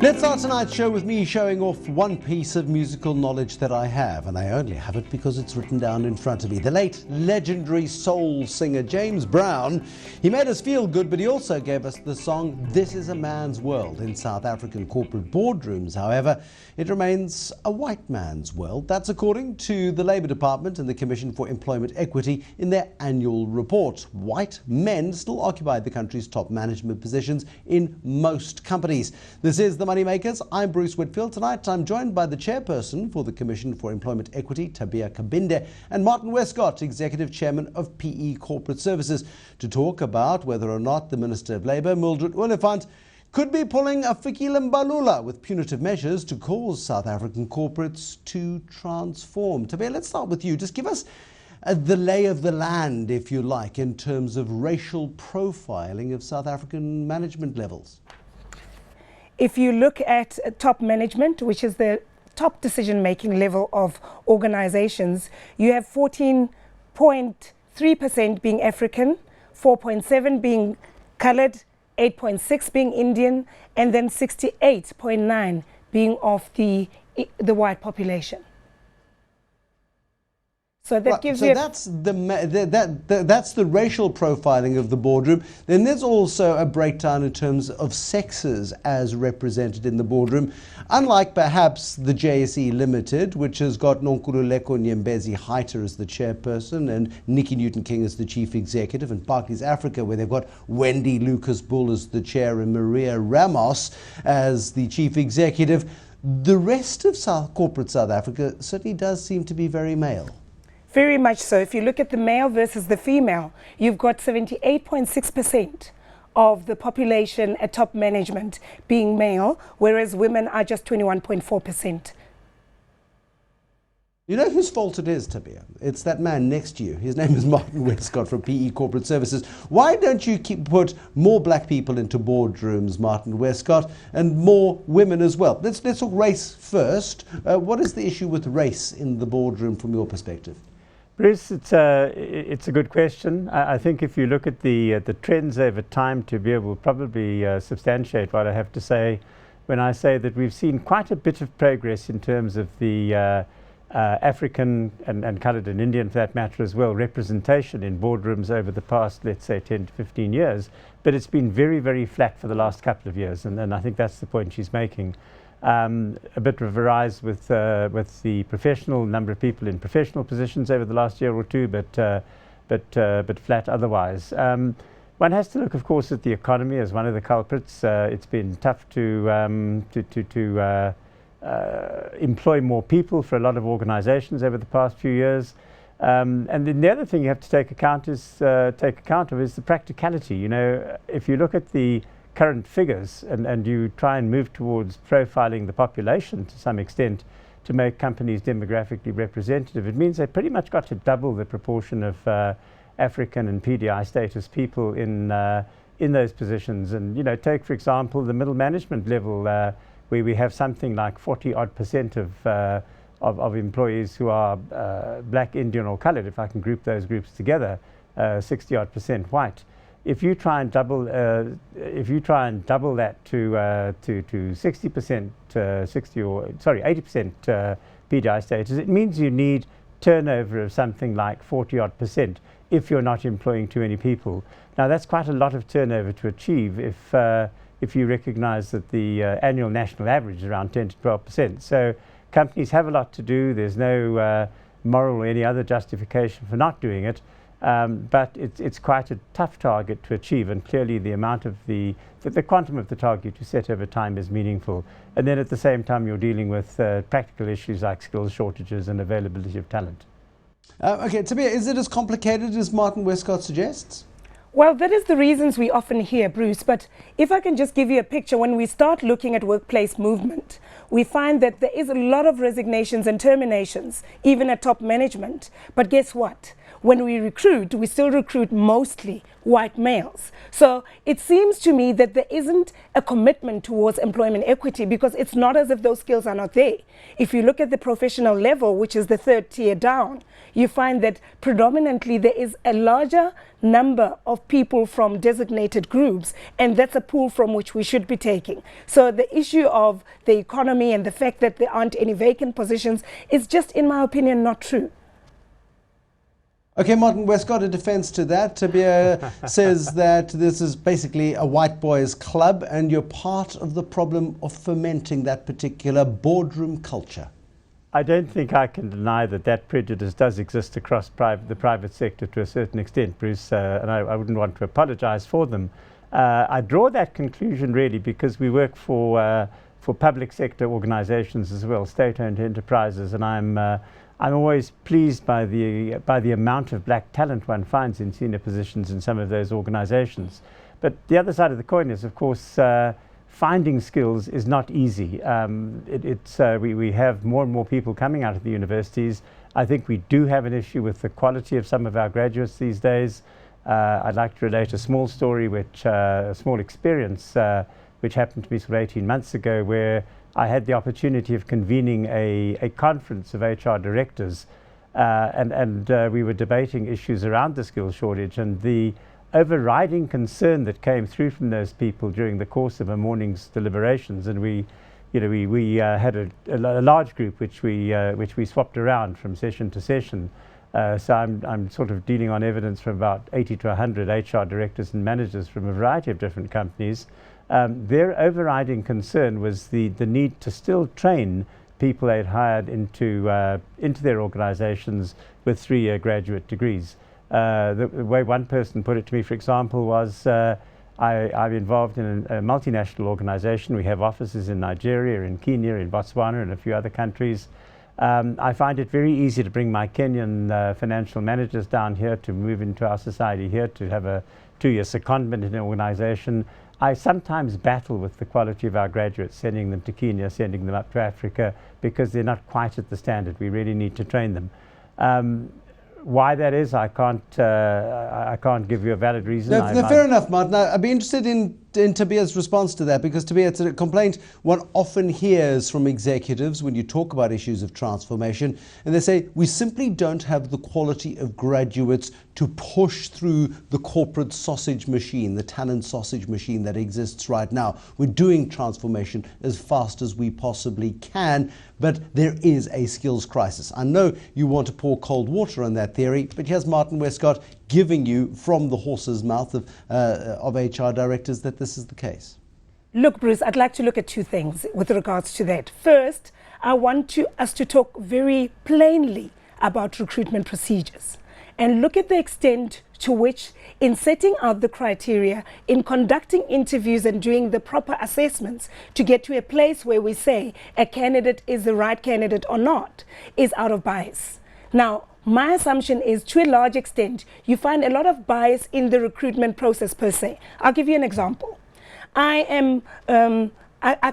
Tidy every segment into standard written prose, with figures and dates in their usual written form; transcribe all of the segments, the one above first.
Let's start tonight's show with me showing off one piece of musical knowledge that I have, and I only have it because it's written down in front of me. The late legendary soul singer James Brown, he made us feel good, but he also gave us the song This Is a Man's World. In South African corporate boardrooms, however, it remains a white man's world. That's according to the Labour Department and the Commission for Employment Equity in their annual report. White men still occupy the country's top management positions in most companies. This is the MoneyMakers. I'm Bruce Whitfield. Tonight I'm joined by the Chairperson for the Commission for Employment Equity, Tabea Kabinde, and Martin Westcott, Executive Chairman of PE Corporate Services, to talk about whether or not the Minister of Labour, Mildred Oliphant, could be pulling a Fikile Mbalula with punitive measures to cause South African corporates to transform. Tabea, let's start with you. Just give us the lay of the land, if you like, in terms of racial profiling of South African management levels. If you look at top management, which is the top decision-making level of organizations, you have 14.3% being African, 4.7% being colored, 8.6% being Indian, and then 68.9% being of the white population. So that gives you. That's that's the racial profiling of the boardroom. Then there's also a breakdown in terms of sexes as represented in the boardroom. Unlike perhaps the JSE Limited, which has got Nonkululeko Nyembezi Haiter as the chairperson and Nikki Newton-King as the chief executive, and Barclays Africa, where they've got Wendy Lucas-Bull as the chair and Maria Ramos as the chief executive. The rest of corporate South Africa certainly does seem to be very male. Very much so. If you look at the male versus the female, you've got 78.6% of the population at top management being male, whereas women are just 21.4%. You know whose fault it is, Tabea? It's that man next to you. His name is Martin Westcott from PE Corporate Services. Why don't you put more black people into boardrooms, Martin Westcott, and more women as well? Let's talk race first. What is the issue with race in the boardroom from your perspective? Bruce, it's a good question. I think if you look at the trends over time, to be able to probably substantiate what I have to say when I say that we've seen quite a bit of progress in terms of the African and coloured and Indian, for that matter as well, representation in boardrooms over the past, let's say, 10 to 15 years. But it's been very, very flat for the last couple of years, and I think that's the point she's making. A bit of a rise with the professional number of people in professional positions over the last year or two, but flat otherwise. One has to look, of course, at the economy as one of the culprits. It's been tough to employ more people for a lot of organizations over the past few years. And then the other thing you have to take account of is the practicality. You know, if you look at the current figures and you try and move towards profiling the population to some extent to make companies demographically representative, it means they pretty much got to double the proportion of African and PDI status people in those positions. And, you know, take, for example, the middle management level, where we have something like 40-odd% of employees who are black, Indian or coloured, if I can group those groups together, 60-odd% white. If you try and double that to 60%, 80% PDI status, it means you need turnover of something like 40-odd% if you're not employing too many people. Now that's quite a lot of turnover to achieve if you recognise that the annual national average is around 10 to 12%. So companies have a lot to do. There's no moral or any other justification for not doing it. But it's quite a tough target to achieve, and clearly the amount of the quantum of the target you set over time is meaningful. And then at the same time you're dealing with practical issues like skills shortages and availability of talent. Okay, Tabea, is it as complicated as Martin Westcott suggests? Well, that is the reasons we often hear, Bruce, but if I can just give you a picture, when we start looking at workplace movement, we find that there is a lot of resignations and terminations, even at top management. But guess what? when we recruit, we still recruit mostly white males. So it seems to me that there isn't a commitment towards employment equity, because it's not as if those skills are not there. If you look at the professional level, which is the third tier down, you find that predominantly there is a larger number of people from designated groups, and that's a pool from which we should be taking. So the issue of the economy and the fact that there aren't any vacant positions is just, in my opinion, not true. Okay, Martin Westcott, a defense to that. Tabea says that this is basically a white boys club and you're part of the problem of fermenting that particular boardroom culture. I don't think I can deny that that prejudice does exist across the private sector to a certain extent, Bruce, and I wouldn't want to apologize for them. I draw that conclusion really because we work for public sector organizations as well, state-owned enterprises, and I'm always pleased by the amount of black talent one finds in senior positions in some of those organizations. But the other side of the coin is, of course, finding skills is not easy. We have more and more people coming out of the universities. I think we do have an issue with the quality of some of our graduates these days. I'd like to relate a small story, a small experience, which happened to me sort of 18 months ago, where I had the opportunity of convening a conference of HR directors, and we were debating issues around the skills shortage, and the overriding concern that came through from those people during the course of a morning's deliberations, and we had a large group which we swapped around from session to session. So I'm sort of dealing on evidence from about 80 to 100 HR directors and managers from a variety of different companies. Their overriding concern was the need to still train people they'd hired into their organizations with 3-year graduate degrees. The way one person put it to me, for example, was I'm involved in a multinational organization. We have offices in Nigeria, in Kenya, in Botswana, and a few other countries. I find it very easy to bring my Kenyan financial managers down here to move into our society here, to have a 2-year secondment in an organization. I sometimes battle with the quality of our graduates, sending them to Kenya, sending them up to Africa, because they're not quite at the standard. We really need to train them. Why that is, I can't give you a valid reason. No, fair enough, Martin. I'd be interested in Tabea's response to that, because Tabea, it's a complaint one often hears from executives when you talk about issues of transformation, and they say we simply don't have the quality of graduates to push through the corporate sausage machine, the talent sausage machine that exists right now. We're doing transformation as fast as we possibly can, but there is a skills crisis. I know you want to pour cold water on that theory, but here's Martin Westcott giving you from the horse's mouth of HR directors that this is the case. Look, Bruce, I'd like to look at two things with regards to that. First, I want us to talk very plainly about recruitment procedures and look at the extent to which, in setting out the criteria, in conducting interviews and doing the proper assessments to get to a place where we say a candidate is the right candidate or not, is out of bias. Now, my assumption is, to a large extent, you find a lot of bias in the recruitment process per se. I'll give you an example. I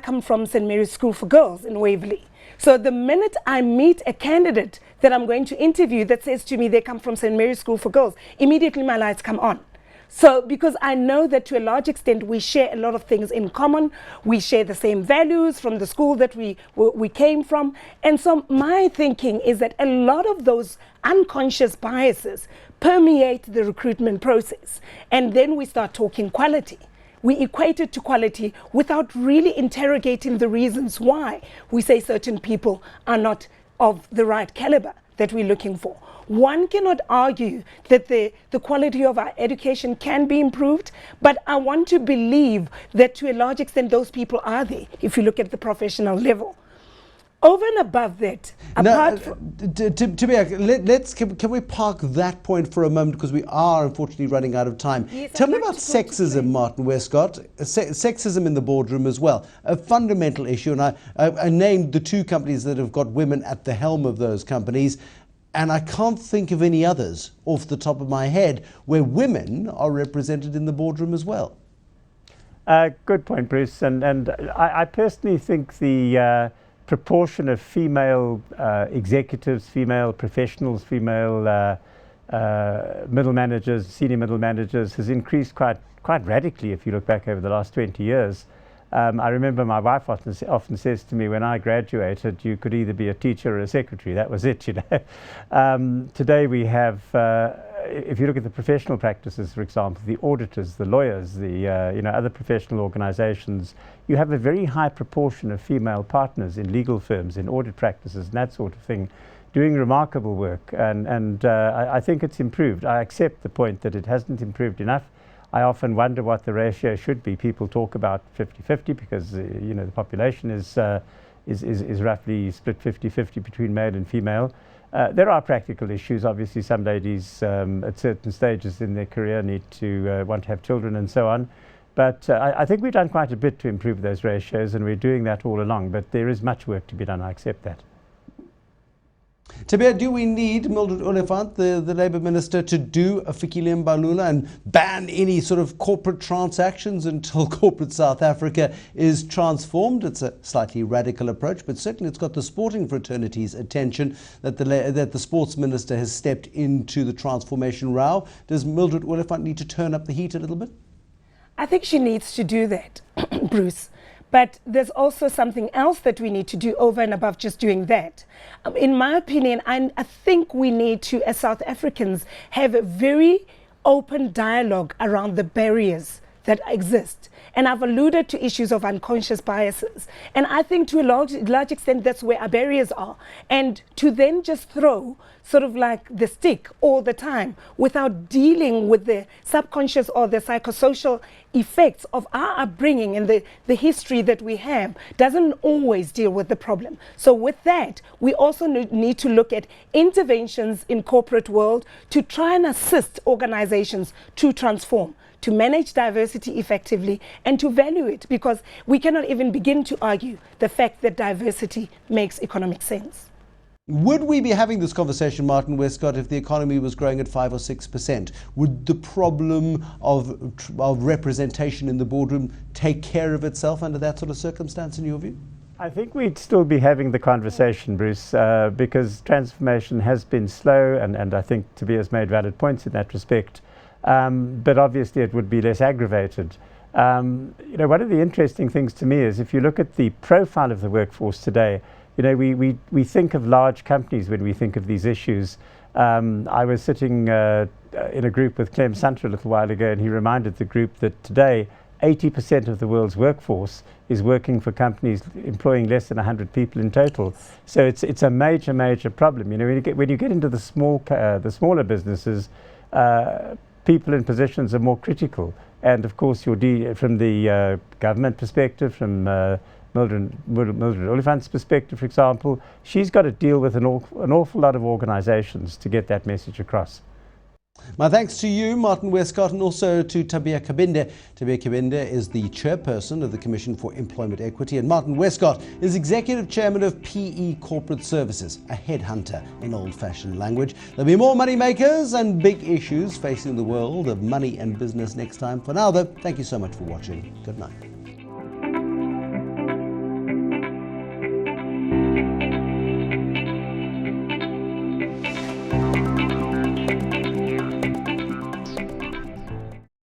come from St. Mary's School for Girls in Waverley. So the minute I meet a candidate that I'm going to interview that says to me they come from St. Mary's School for Girls, immediately my lights come on. So because I know that to a large extent we share a lot of things in common, we share the same values from the school that we came from. And so my thinking is that a lot of those unconscious biases permeate the recruitment process. And then we start talking quality. We equate it to quality without really interrogating the reasons why we say certain people are not of the right caliber that we're looking for. One cannot argue that the quality of our education can be improved, but I want to believe that to a large extent those people are there if you look at the professional level. Over and above that, apart from... Tabea, can we park that point for a moment, because we are unfortunately running out of time. Yes, Tell me about sexism, Martin Westcott, sexism in the boardroom as well, a fundamental issue, and I named the 2 companies that have got women at the helm of those companies, and I can't think of any others off the top of my head where women are represented in the boardroom as well. Good point, Bruce, and I personally think the proportion of female executives, female professionals, female middle managers, senior middle managers, has increased quite radically if you look back over the last 20 years. I remember my wife often says to me, when I graduated, you could either be a teacher or a secretary. That was it, you know. Today we have, if you look at the professional practices, for example, the auditors, the lawyers, the other professional organizations, you have a very high proportion of female partners in legal firms, in audit practices and that sort of thing, doing remarkable work. And I think it's improved. I accept the point that it hasn't improved enough. I often wonder what the ratio should be. People talk about 50-50 because the population is roughly split 50-50 between male and female. There are practical issues. Obviously, some ladies at certain stages in their career need to want to have children and so on. But I think we've done quite a bit to improve those ratios, and we're doing that all along. But there is much work to be done. I accept that. Tabea, do we need Mildred Oliphant, the Labour Minister, to do a Fikile Mbalula and ban any sort of corporate transactions until corporate South Africa is transformed? It's a slightly radical approach, but certainly it's got the sporting fraternity's attention that the Sports Minister has stepped into the transformation row. Does Mildred Oliphant need to turn up the heat a little bit? I think she needs to do that, Bruce. But there's also something else that we need to do over and above just doing that. In my opinion, I think we need to, as South Africans, have a very open dialogue around the barriers that exist. And I've alluded to issues of unconscious biases. And I think to a large extent, that's where our barriers are. And to then just throw sort of like the stick all the time without dealing with the subconscious or the psychosocial effects of our upbringing and the history that we have doesn't always deal with the problem. So with that, we also need to look at interventions in corporate world to try and assist organizations to transform, to manage diversity effectively and to value it, because we cannot even begin to argue the fact that diversity makes economic sense. Would we be having this conversation, Martin Westcott, if the economy was growing at 5 or 6%? Would the problem of representation in the boardroom take care of itself under that sort of circumstance, in your view? I think we'd still be having the conversation, Bruce, because transformation has been slow, and I think Tabea has made valid points in that respect. But obviously it would be less aggravated. One of the interesting things to me is if you look at the profile of the workforce today, we think of large companies when we think of these issues. I was sitting in a group with Clem Sunter a little while ago, and he reminded the group that today 80% of the world's workforce is working for companies employing less than 100 people in total. So it's a major problem. When you get into the smaller businesses, people in positions are more critical. And of course, from the government perspective, from Mildred Oliphant's perspective, for example, she's got to deal with an awful lot of organizations to get that message across. My thanks to you, Martin Westcott, and also to Tabea Kabinde. Tabea Kabinde is the chairperson of the Commission for Employment Equity, and Martin Westcott is executive chairman of PE Corporate Services, a headhunter in old-fashioned language. There'll be more Moneymakers and big issues facing the world of money and business next time. For now, though, thank you so much for watching. Good night.